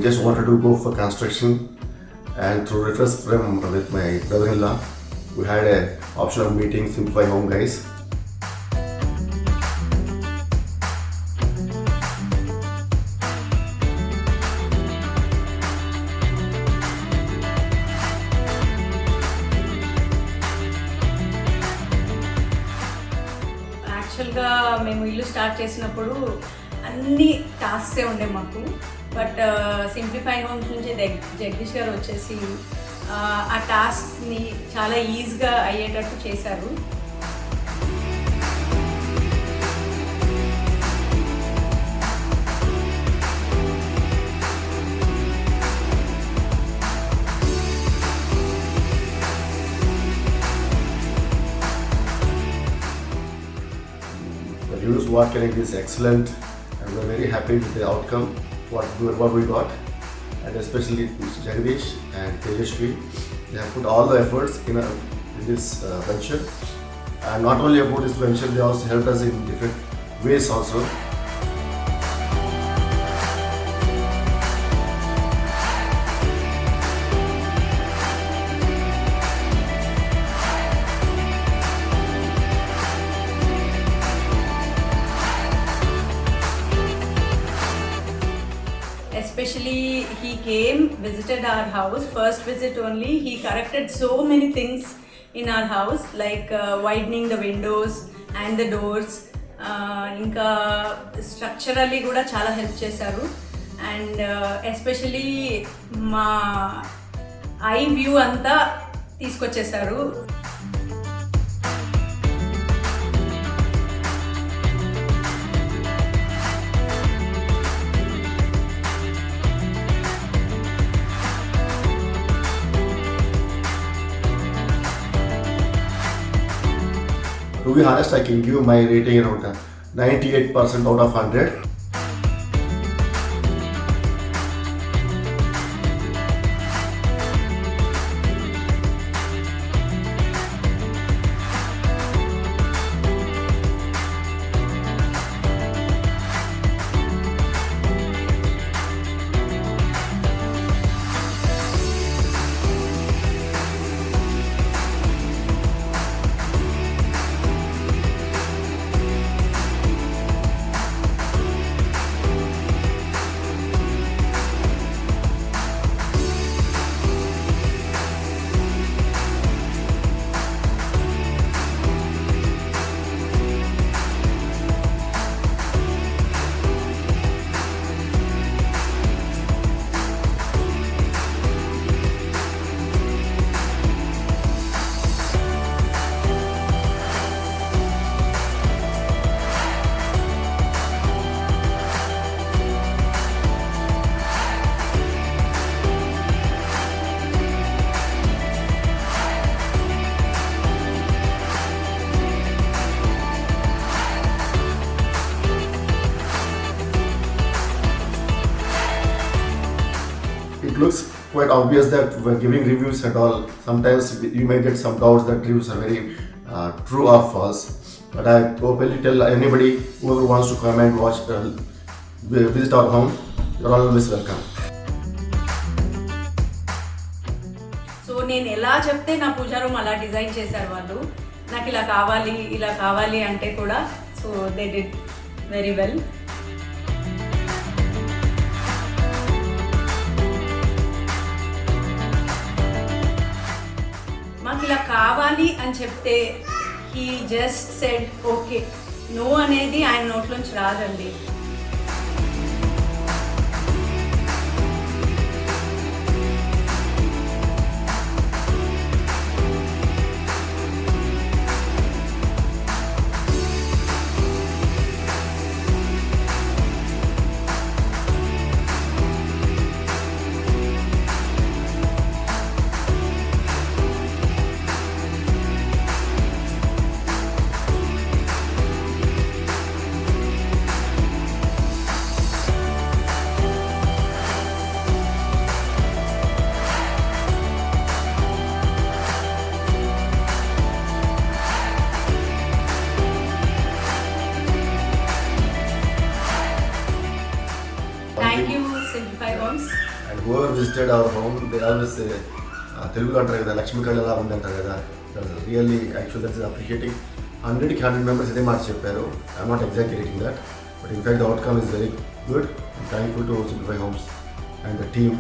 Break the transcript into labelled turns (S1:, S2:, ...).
S1: we just wanted to go for construction, and through reference from with my brother-in-law, we had a option of meeting Simplify Home guys.
S2: యాక్చువల్గా మేము ఇల్లు start చేసినప్పుడు అన్ని టాస్క్సే ఉండే మాకు. But simplify homes నుంచి జగదీష్ గారు వచ్చేసి ఆ టాస్క్ని చాలా ఈజీగా అయ్యేటట్టు చేశారు.
S1: The reviews what can is excellent, and we're very happy with the outcome what we got, and especially Jagdish and Tejashvi. They have put all the efforts in this venture, and not only about this venture, they also helped us in different ways also.
S2: Especially he came, visited our house, first visit only, he corrected so many things in our house, like widening the windows and the doors, ఇంకా structurally కూడా చాలా help చేశారు. And especially మా eye view అంతా తీసుకొచ్చేసారు.
S1: To be honest, I can give my rating around 98% out of 100. It looks quite obvious that we're giving reviews and all. Sometimes you may get some doubts that reviews are very true or false. But I openly tell anybody whoever wants to come and watch, visit our home, you're always welcome.
S2: So నేను ఎలా చెప్తే నా పూజా room అలా design చేశారు వాళ్ళు. నాకు ఇలా కావాలి అంటే కూడా so they did very well. మాకు ఇలా కావాలి అని చెప్తే he just said okay. No అనేది ఆయన నోట్లోంచి రాదండి.
S1: whoever visited our home, they always say, తెలుగులో అంటారు కదా, లక్ష్మీ కళ ఎలా ఉంది అంటారు కదా. Really actual that's appreciating. 100కి 100 మెంబర్స్ ఇదే మాట చెప్పారు. I'm not exaggerating that, but in fact the outcome is very good. Thankful to Simplify Homes and the team